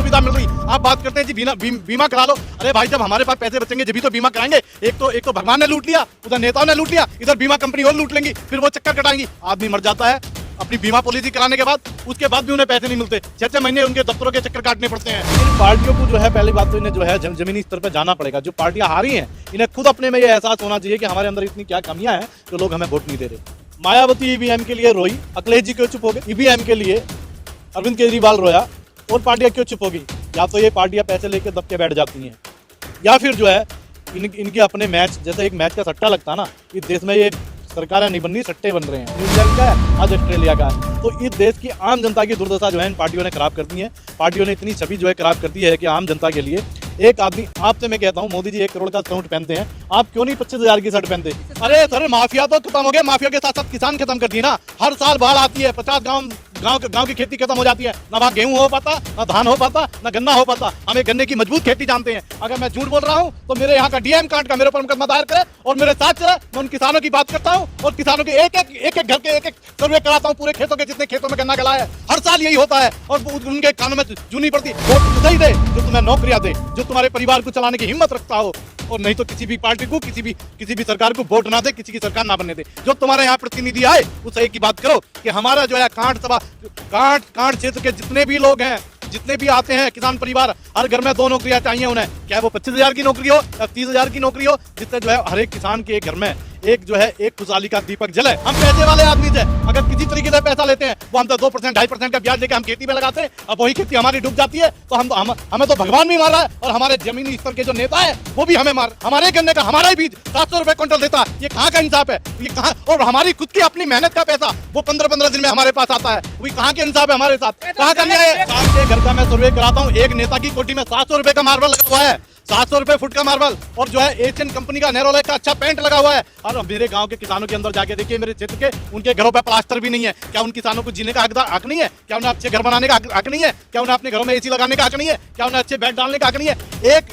सुविधा मिल रही। आप बात करते हैं जी बीमा करा लो। अरे भाई, जब हमारे पास पैसे बचेंगे जब भी तो बीमा कराएंगे। एक तो भगवान ने लूट लिया, उधर नेताओं ने लूट लिया, इधर बीमा कंपनी और लूट लेंगी, फिर वो चक्कर कटाएंगी। आदमी मर जाता है अपनी बीमा पॉलिसी कराने के बाद, उसके बाद भी उन्हें पैसे नहीं मिलते। 6-6 महीने उनके दफ्तरों के चक्कर काटने पड़ते हैं। इन पार्टियों को जो है, पहली बात तो इन्हें जो है जमीनी स्तर पर जाना पड़ेगा। जो पार्टियां हारी हैं, इन्हें खुद अपने में ये एहसास होना चाहिए कि हमारे अंदर इतनी क्या कमियां हैं जो लोग हमें वोट नहीं दे रहे। मायावती ईवीएम के लिए रोई, अखिलेश जी क्यों चुप हो गए? ईवीएम के लिए अरविंद केजरीवाल रोया और पार्टियां क्यों चुप हो गई? या तो ये पार्टियां पैसे लेके दब के बैठ जाती हैं, या फिर जो है इनके अपने मैच, जैसे एक मैच का सट्टा लगता है ना, इस देश में ये सरकारें नहीं बन रही, सट्टे बन रहे हैं। न्यूजीलैंड का है, आज ऑस्ट्रेलिया का है। तो इस देश की आम जनता की दुर्दशा जो है इन पार्टियों ने खराब कर दी है। पार्टियों ने इतनी छवि जो है खराब कर दी है कि आम जनता के लिए एक आदमी, आपसे मैं कहता हूँ, मोदी जी 1 करोड़ का सूट पहनते हैं, आप क्यों नहीं 25,000 की शर्ट पहनते? अरे सर, माफिया तो खत्म हो गया, माफिया के साथ साथ किसान खत्म कर दिए ना। हर साल बाढ़ आती है, 50 गांव की खेती खत्म हो जाती है। ना वहाँ गेहूं हो पाता, ना धान हो पाता, ना गन्ना हो पाता। हमें गन्ने की मजबूत खेती जानते हैं। अगर मैं झूठ बोल रहा हूँ तो मेरे यहाँ का डीएम कांड का मेरे ऊपर मुकदमा दायर करे और मेरे साथ चले। मैं उन किसानों की बात करता हूँ और किसानों के एक एक घर के एक सर्वे कराता हूँ, पूरे खेतों के, जितने खेतों में गन्ना गला है। हर साल यही होता है और उनके कानों में जू नहीं पड़ती। वोट सही दे जो तुम्हें नौकरियां दे, जो तुम्हारे परिवार को चलाने की हिम्मत रखता हो, और नहीं तो किसी भी पार्टी को, किसी भी सरकार को वोट ना दे, किसी की सरकार ना बनने दे। जो तुम्हारे यहाँ प्रतिनिधि आए उससे एक ही बात करो कि हमारा जो है कांट क्षेत्र के जितने भी लोग हैं, जितने भी आते हैं किसान परिवार, हर घर में 2 नौकरियां चाहिए उन्हें। क्या वो 25,000 की नौकरी हो या 30,000 की नौकरी हो, जिससे जो है हर एक किसान के घर में एक जो है एक खुशहाली का दीपक जले। हम पैसे वाले आदमी थे, अगर किसी तरीके से पैसा लेते हैं वो हम तो 2% 2.5% का ब्याज लेके हम खेती में लगाते हैं। अब वही खेती हमारी डूब जाती है तो हमें तो भगवान भी मार रहा है और हमारे जमीनी स्तर के जो नेता है वो भी हमें मार, हमारे गन्ने का हमारा ही बीज 700 रुपए क्विंटल देता है। ये कहाँ का इंसाफ है? ये कहाँ? और हमारी खुद की अपनी मेहनत का पैसा वो 15-15 दिन में हमारे पास आता है। वो कहाँ के इंसाफ है हमारे साथ? कहाँ का न्याय है? आपके घर का मैं सर्वे कराता हूँ, एक नेता की कोठी में 700 रुपए का मार्बल लगा हुआ है, 700 रुपए फुट का मार्बल, और जो है एशियन कंपनी का नेरोलैक का अच्छा पेंट लगा हुआ है। और मेरे गांव के किसानों के अंदर जाके देखिए, मेरे क्षेत्र के, उनके घरों पे प्लास्टर भी नहीं है। क्या उन किसानों को जीने का हक नहीं है? क्या उन्हें अच्छे घर बनाने का हक नहीं है? क्या उन्हें अपने घरों में एसी लगाने का हक नहीं है? क्या उन्हें अच्छे बेड डालने का हक नहीं है?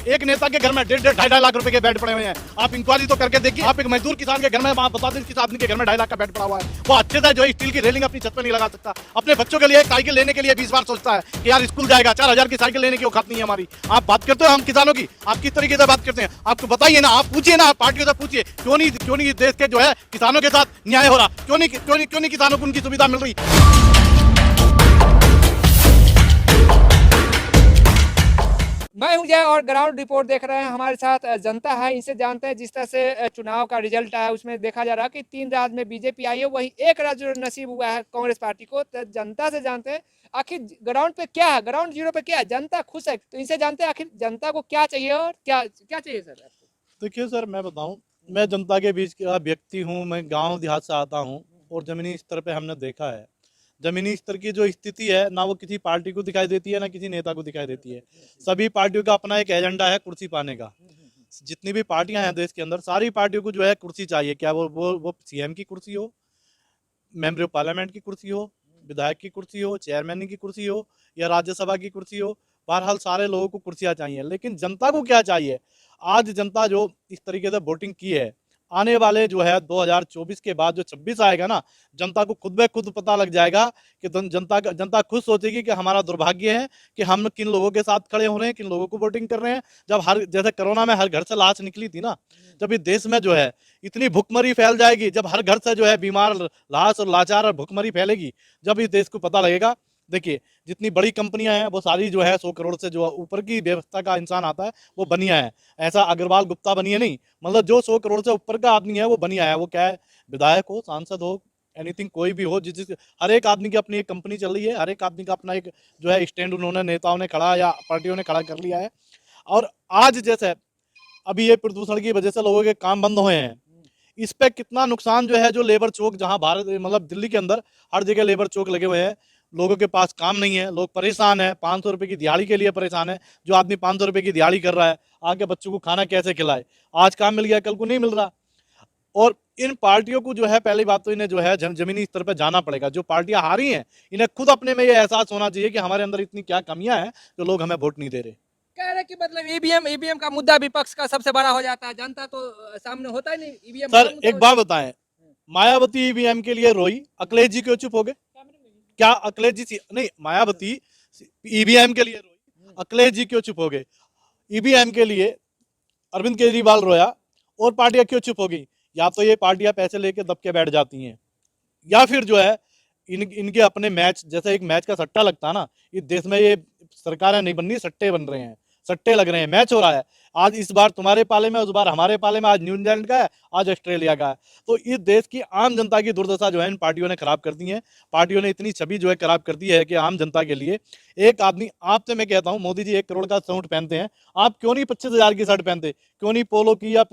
एक नेता के घर में 1.5 2.5 लाख रुपए के बेड पड़े हुए हैं। आप इंक्वायरी तो करके देखिए। आप एक मजदूर किसान के घर में बता दें, किस आदमी के घर में 2.5 लाख का बेड पड़ा हुआ है, वो अच्छे से जो स्टील की रेलिंग अपनी छत पर नहीं लगा सकता। अपने बच्चों के लिए साइकिल लेने के लिए 20 बार सोचता है कि यार स्कूल जाएगा, 4,000 की साइकिल लेने की औकात नहीं है हमारी। आप बात करते हो हम किसानों की, आप किस तरीके से बात करते हैं? आपको बताइए ना, आप पूछिए ना, आप पार्टियों से पूछिए, क्यों नहीं देश के जो है किसानों के साथ न्याय हो रहा? क्यों नहीं किसानों को उनकी सुविधा मिल रही? मैं हूं जय और ग्राउंड रिपोर्ट देख रहे हैं। हमारे साथ जनता है, इनसे जानते हैं। जिस तरह से चुनाव का रिजल्ट आया उसमें देखा जा रहा है कि 3 राज्य में बीजेपी आई है, वहीं एक राज्य जो नसीब हुआ है कांग्रेस पार्टी को। तो जनता से जानते हैं आखिर ग्राउंड पे क्या है, ग्राउंड जीरो पे क्या है, जनता खुश है? तो इनसे जानते हैं आखिर जनता को क्या चाहिए और क्या चाहिए सर आपको? देखिए सर, मैं बताऊं, मैं जनता के बीच का व्यक्ति हूं। मैं गांव देहात से आता हूं और जमीनी स्तर पे हमने देखा है, जमीनी स्तर की जो स्थिति है ना, वो किसी पार्टी को दिखाई देती है ना किसी नेता को दिखाई देती है। सभी पार्टियों का अपना एक एजेंडा है कुर्सी पाने का। जितनी भी पार्टियां हैं देश के अंदर, सारी पार्टियों को जो है कुर्सी चाहिए। क्या वो सीएम की कुर्सी हो, मेंबर ऑफ पार्लियामेंट की कुर्सी हो, विधायक की कुर्सी हो, चेयरमैन की कुर्सी हो, या राज्यसभा की कुर्सी हो, बहरहाल सारे लोगों को कुर्सियां चाहिए। लेकिन जनता को क्या चाहिए? आज जनता जो इस तरीके से वोटिंग की है, आने वाले जो है 2024 के बाद जो 26 आएगा ना, जनता को खुद ब खुद पता लग जाएगा कि जनता खुद सोचेगी कि हमारा दुर्भाग्य है कि हम किन लोगों के साथ खड़े हो रहे हैं, किन लोगों को वोटिंग कर रहे हैं। जब जैसे कोरोना में हर घर से लाश निकली थी ना, जब इस देश में जो है इतनी भुखमरी फैल जाएगी, जब हर घर से जो है बीमार, लाश और लाचार और भुखमरी फैलेगी, जब इस देश को पता लगेगा। देखिए, जितनी बड़ी कंपनियां हैं वो सारी जो है 100 करोड़ से जो ऊपर की व्यवस्था का इंसान आता है वो बनिया है। ऐसा अग्रवाल गुप्ता बनिया नहीं, मतलब जो 100 करोड़ से ऊपर का आदमी है वो बनिया है। वो क्या है, विधायक हो, सांसद हो, एनीथिंग, कोई भी हो, जिस हर एक आदमी की अपनी एक कंपनी चल रही है, हर एक आदमी का अपना एक जो है स्टैंड उन्होंने, नेताओं ने खड़ा या पार्टियों ने खड़ा कर लिया है। और आज जैसे अभी ये प्रदूषण की वजह से लोगों के काम बंद हुए हैं, इस पे कितना नुकसान जो है, जो लेबर चौक, जहां भारत मतलब दिल्ली के अंदर हर जगह लेबर चौक लगे हुए हैं, लोगों के पास काम नहीं है, लोग परेशान है, 500 रुपए की दिहाड़ी के लिए परेशान है। जो आदमी 500 रुपए की दिहाड़ी कर रहा है, आगे बच्चों को खाना कैसे खिलाए? आज काम मिल गया, कल को नहीं मिल रहा। और इन पार्टियों को जो है, पहली बात तो इन्हें जो है जमीनी स्तर पर जाना पड़ेगा। जो पार्टियां हारी हैं, इन्हें खुद अपने में ये एहसास होना चाहिए कि हमारे अंदर इतनी क्या कमियां हैं जो लोग हमें वोट नहीं दे रहे। कह रहे कि मतलब ईवीएम का मुद्दा विपक्ष का सबसे बड़ा हो जाता है, जनता तो सामने होता ही नहीं। ईवीएम सर एक बात बताएं, मायावती ईवीएम के लिए रोई, अखिलेश जी क्यों चुप हो गए? क्या अखिलेश जी नहीं, मायावती ईवीएम के लिए रोई, अखिलेश जी क्यों चुप हो गए? ईवीएम के लिए अरविंद केजरीवाल रोया और पार्टियां क्यों चुप हो गई? या तो ये पार्टियां पैसे लेके दब के बैठ जाती हैं, या फिर जो है इनके अपने मैच, जैसे एक मैच का सट्टा लगता है ना, इस देश में ये सरकारें नहीं बन रही, सट्टे बन रहे हैं, सट्टे लग रहे हैं, मैच हो रहा है। आज इस बार तुम्हारे पाले में, उस बार हमारे पाले में, आज न्यूजीलैंड का है, आज ऑस्ट्रेलिया का है। तो इस देश की आम जनता की दुर्दशा जो है इन पार्टियों ने खराब कर दी है। पार्टियों ने इतनी छवि जो है खराब कर दी है कि आम जनता के लिए एक आदमी, आपसे मैं कहता हूं, मोदी जी 1 करोड़ का सूट पहनते हैं, आप क्यों नहीं 25,000 की शर्ट पहनते? क्यों नहीं पोलो की, या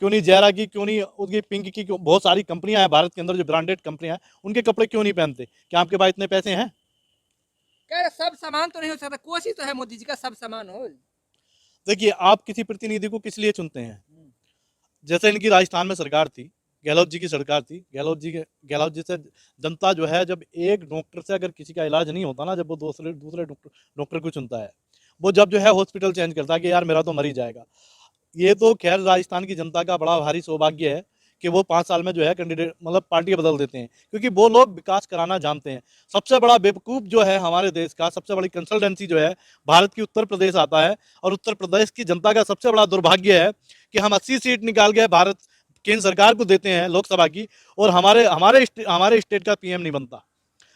क्यों नहीं जैरा की, क्यों नहीं उसकी पिंक की? बहुत सारी कंपनियां हैं भारत के अंदर जो ब्रांडेड कंपनियां हैं, उनके कपड़े क्यों नहीं पहनते? क्या आपके पास इतने पैसे हैं? कह रहे सब समान तो नहीं हो सकता, कोशिश तो है मोदी जी का सब समान हो। देखिए, आप किसी प्रतिनिधि को किस लिए चुनते हैं? जैसे इनकी राजस्थान में सरकार थी, गहलोत जी की सरकार थी, गहलोत जी से जनता जो है, जब एक डॉक्टर से अगर किसी का इलाज नहीं होता ना, जब वो दूसरे दूसरे डॉक्टर को चुनता है, वो जब जो है हॉस्पिटल चेंज करता है कि यार मेरा तो मर ही जाएगा। ये तो खैर राजस्थान की जनता का बड़ा भारी सौभाग्य है कि वो 5 साल में जो है कैंडिडेट, मतलब पार्टी बदल देते हैं, क्योंकि वो लोग विकास कराना जानते हैं। सबसे बड़ा बेवकूफ जो है हमारे देश का, सबसे बड़ी कंसल्टेंसी जो है भारत की, उत्तर प्रदेश आता है। और उत्तर प्रदेश की जनता का सबसे बड़ा दुर्भाग्य है कि हम 80 सीट निकाल के भारत केंद्र सरकार को देते हैं लोकसभा की, और हमारे स्टेट का पीएम नहीं बनता,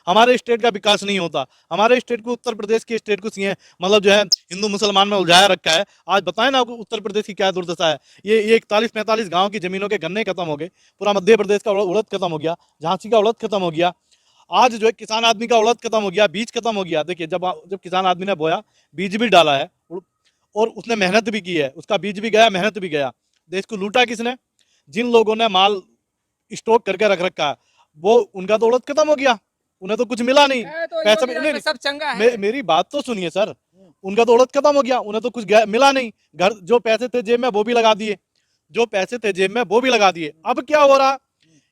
हमारे स्टेट का विकास नहीं होता। हमारे स्टेट को, उत्तर प्रदेश के स्टेट को सीएम, मतलब जो है हिंदू मुसलमान में उलझाया रखा है। आज बताएं ना आपको उत्तर प्रदेश की क्या दुर्दशा है। ये 41-45 गांव की जमीनों के गन्ने खत्म हो गए, पूरा मध्य प्रदेश का उड़द खत्म हो गया, झांसी का उड़द खत्म हो गया, आज जो है किसान आदमी का उड़द खत्म हो गया, बीज खत्म हो गया। देखिए, जब किसान आदमी ने बोया, बीज भी डाला है और उसने मेहनत भी की है, उसका बीज भी गया, मेहनत भी गया, देश को लूटा किसने? जिन लोगों ने माल स्टॉक करके रख रखा है, वो उनका तो उड़द खत्म हो गया, उन्हें तो कुछ मिला नहीं। तो पैसे योगी राज में सब चंगा है। मेरी बात तो सुनिए सर, उनका तो उड़द खत्म हो गया, उन्हें तो कुछ मिला नहीं। घर जो पैसे थे जेब में वो भी लगा दिए, जो पैसे थे जेब में वो भी लगा दिए। अब क्या हो रहा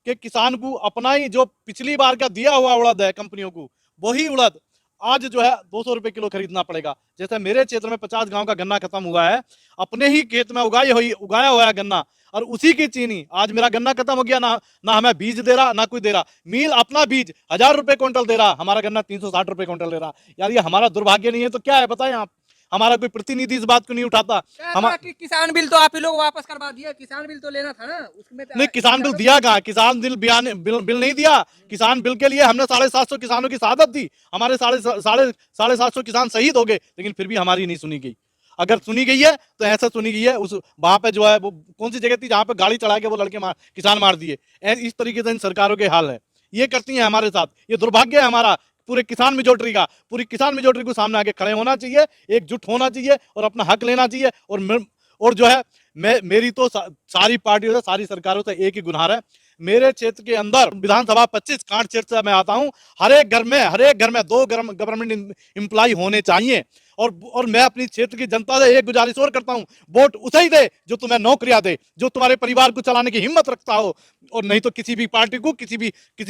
कि किसान को अपना ही जो पिछली बार का दिया हुआ उड़द है कंपनियों को, वही उड़द आज जो है 200 रुपए किलो खरीदना पड़ेगा। जैसे मेरे क्षेत्र में 50 गांव का गन्ना खत्म हुआ है, अपने ही खेत में उगाया हुआ है गन्ना, और उसी की चीनी, आज मेरा गन्ना खत्म हो गया, ना हमें बीज दे रहा, ना कोई दे रहा। मिल अपना बीज 1000 रुपए क्विंटल दे रहा, हमारा गन्ना 360 रुपए क्विंटल दे रहा। यार ये हमारा दुर्भाग्य नहीं है तो क्या है बताएं आप? हमारा कोई प्रतिनिधि इस बात को नहीं उठाता। कि किसान बिल तो आप ही लोग वापस करवा दिया, किसान बिल तो लेना था ना उसमें। नहीं, किसान बिल दिया कहाँ? किसान बिल नहीं दिया। किसान बिल के लिए हमने 750 किसानों की शहादत दी, हमारे 750 किसान शहीद हो गए, लेकिन फिर भी हमारी नहीं सुनी गई। अगर सुनी गई है तो ऐसा सुनी गई है, उस वहां पे जो है वो कौन सी जगह थी जहां पे गाड़ी चढ़ा के वो लड़के किसान मार दिए। इस तरीके से इन सरकारों के हाल है, ये करती है हमारे साथ। ये दुर्भाग्य है हमारा पूरे किसान मेजोरिटी का। पूरी किसान मेजोरिटी को सामने आके खड़े होना चाहिए, एकजुट होना चाहिए और अपना हक लेना चाहिए। और जो है मेरी तो सारी पार्टियों से, सारी सरकारों से एक ही गुहार है। मेरे क्षेत्र के अंदर विधानसभा 25 कांट क्षेत्र से मैं आता हूं, हर एक घर में 2 गवर्नमेंट एम्प्लॉय होने चाहिए। और मैं अपनी क्षेत्र की जनता से एक गुजारिश और करता हूं, वोट उसे ही दे जो तुम्हें नौकरियां दे, जो तुम्हारे परिवार को चलाने की हिम्मत रखता हो, और नहीं तो किसी भी पार्टी को, किसी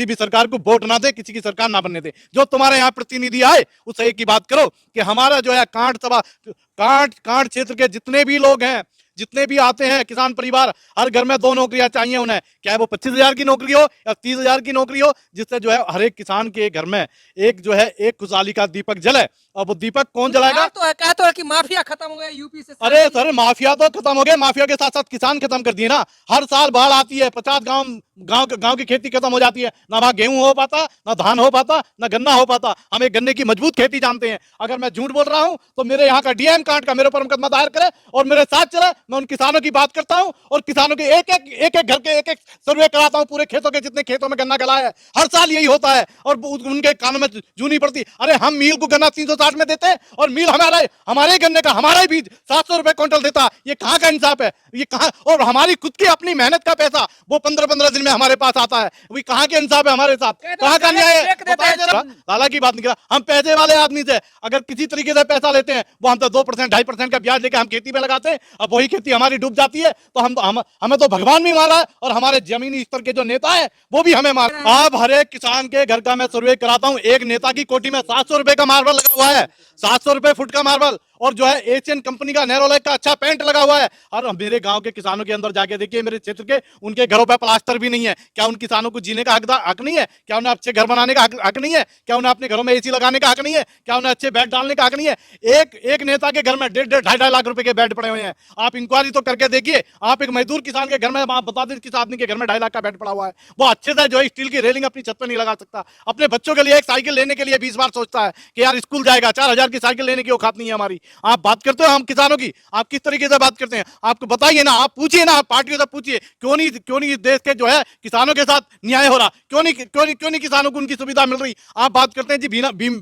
भी सरकार को वोट ना दे, किसी की सरकार ना बनने दे। जो तुम्हारे यहाँ प्रतिनिधि आए उससे एक ही बात करो कि हमारा जो है कांट क्षेत्र के जितने भी लोग हैं, जितने भी आते हैं किसान परिवार, हर घर में 2 नौकरियां चाहिए उन्हें, चाहे वो 25,000 की नौकरी हो या 30,000 की नौकरी हो, जिससे जो है हर एक किसान के घर में एक जो है एक खुशहाली का दीपक जले। और वो दीपक कौन जलाएगा? तो है कि माफिया खत्म हो गया यूपी से। अरे सर, माफिया तो खत्म हो गए, माफिया के साथ साथ किसान खत्म कर दिए ना। हर साल बाढ़ आती है, 50 गांव की खेती खत्म हो जाती है, ना वहां गेहूं हो पाता, ना धान हो पाता, ना गन्ना हो पाता। हम एक गन्ने की मजबूत खेती जानते हैं। अगर मैं झूठ बोल रहा हूं तो मेरे यहाँ का डीएम कांट का मेरे ऊपर मुकदमा दायर करे और मेरे साथ चले। मैं उन किसानों की बात करता हूं और किसानों के एक एक घर के एक सर्वे कराता हूं, पूरे खेतों के, जितने खेतों में गन्ना गला है। हर साल यही होता है और उनके कानों में जू नहीं पड़ती। अरे हम मील को गन्ना 360 में देते हैं और मील हमारे गन्ने का, हमारा ही बीज 700 रुपए क्विंटल देता। ये कहाँ का इंसाफ है? ये कहाँ? और हमारी खुद की अपनी मेहनत का पैसा वो 15-15 दिन में हमारे पास आता है। वो कहाँ के इंसाफ है हमारे साथ? कहाँ का न्याय है? लाला की बात नहीं कर, हम पैसे वाले आदमी से अगर किसी तरीके से पैसा लेते हैं, वो हम तो 2% 2.5% का ब्याज लेके हम खेती में लगाते हैं। अब वही खेती हमारी डूब जाती है तो हमें तो भगवान भी मारा है और हमारे जमीनी स्तर के जो नेता है वो भी हमें मार। अब हर एक किसान के घर का मैं सर्वे कराता हूँ, एक नेता की कोठी में 700 रुपए का मार्बल लगा हुआ है, 700 रुपए फुट का मार्बल, और जो है एशियन कंपनी का नेरोलैक का अच्छा पेंट लगा हुआ है। और मेरे गांव के किसानों के अंदर जाके देखिए, मेरे क्षेत्र के, उनके घरों पे प्लास्टर भी नहीं है। क्या उन किसानों को जीने का हक नहीं है? क्या उन्हें अच्छे घर बनाने का हक नहीं है? क्या उन्हें अपने घरों में एसी लगाने का हक नहीं है? क्या उन्हें अच्छे बेड डालने का हक नहीं है? एक एक नेता के घर में 1.5 लाख रुपए के बेड पड़े हुए हैं। आप इंक्वायरी तो करके देखिए। आप एक मजदूर किसान के घर में, आप बता दें किस आदमी के घर में 2.5 लाख का बेड पड़ा हुआ है। वो अच्छे से जो है स्टील की रेलिंग अपनी छत पर नहीं लगा सकता। अपने बच्चों के लिए एक साइकिल लेने के लिए 20 बार सोचता है कि यार स्कूल जाएगा, 4,000 की साइकिल लेने की औकात नहीं है हमारी। आप बात करते हो हम किसानों की, आप किस तरीके से बात करते हैं? आपको बताइए ना, आप पूछिए ना, आप पार्टियों से पूछिए, क्यों नहीं देश के जो है किसानों के साथ न्याय हो रहा? क्यों नहीं किसानों को उनकी सुविधा मिल रही? आप बात करते हैं जी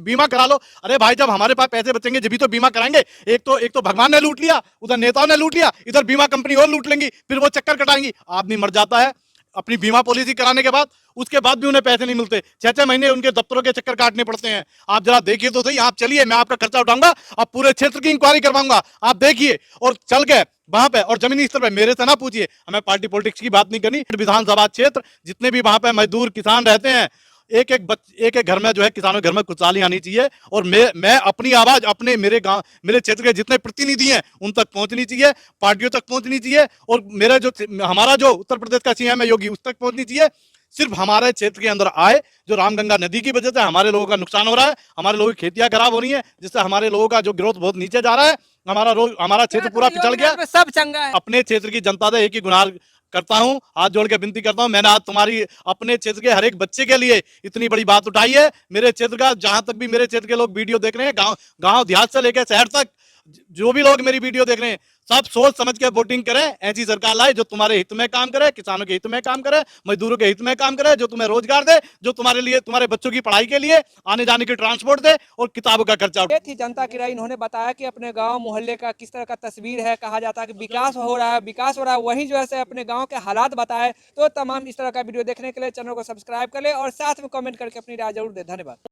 बीमा करा लो। अरे भाई, जब हमारे पास पैसे बचेंगे जब तो बीमा कराएंगे। एक तो भगवान ने लूट लिया, उधर नेताओं ने लूट लिया, इधर बीमा कंपनी और लूट लेंगी, फिर वो चक्कर कटाएंगी। आदमी मर जाता है अपनी बीमा पॉलिसी कराने के बाद, उसके बाद भी उन्हें पैसे नहीं मिलते। 6-6 महीने उनके दफ्तरों के चक्कर काटने पड़ते हैं। आप जरा देखिए तो सही, आप चलिए, मैं आपका खर्चा उठाऊंगा, अब पूरे क्षेत्र की इंक्वायरी करवाऊंगा। आप देखिए और चल गए वहां पे, और जमीनी स्तर पे मेरे से ना पूछिए, हमें पार्टी पॉलिटिक्स की बात नहीं करनी। विधानसभा क्षेत्र जितने भी वहां पे मजदूर किसान रहते हैं, एक एक घर में जो है किसानों के घर में खुशहाली आनी चाहिए। और मैं अपनी आवाज अपने मेरे गांव, मेरे क्षेत्र के जितने प्रतिनिधि हैं उन तक पहुंचनी चाहिए, पार्टियों तक पहुंचनी चाहिए, और मेरा जो हमारा जो उत्तर प्रदेश का सीएम है योगी, उस तक पहुंचनी चाहिए। सिर्फ हमारे क्षेत्र के अंदर आए, जो रामगंगा नदी की वजह से हमारे लोगों का नुकसान हो रहा है, हमारे लोगों की खेतियां खराब हो रही हैं, जिससे हमारे लोगों का जो ग्रोथ बहुत नीचे जा रहा है, हमारा क्षेत्र पूरा पिछड़ गया। सब चंगा है। अपने क्षेत्र की जनता से एक ही गुहार करता हूं, हाथ जोड़ के विनती करता हूं, मैंने आज तुम्हारी अपने क्षेत्र के हर एक बच्चे के लिए इतनी बड़ी बात उठाई है। मेरे क्षेत्र का, जहां तक भी मेरे क्षेत्र के लोग वीडियो देख रहे हैं, गांव देहात से लेकर शहर तक, जो भी लोग मेरी वीडियो देख रहे हैं, सब सोच समझ के वोटिंग करें। ऐसी सरकार लाए जो तुम्हारे हित में काम करे, किसानों के हित में काम करे, मजदूरों के हित में काम करे, जो तुम्हें रोजगार दे, जो तुम्हारे लिए, तुम्हारे बच्चों की पढ़ाई के लिए, आने जाने की ट्रांसपोर्ट दे, और किताबों का खर्चा। ये थी जनता की राय। इन्होंने बताया कि अपने गांव मोहल्ले का किस तरह का तस्वीर है। कहा जाता है कि विकास हो रहा है, विकास हो रहा है, वहीं जो है से अपने गांव के हालात बताए। तो तमाम इस तरह का वीडियो देखने के लिए चैनल को सब्सक्राइब कर ले और साथ में कमेंट करके अपनी राय जरूर दे। धन्यवाद।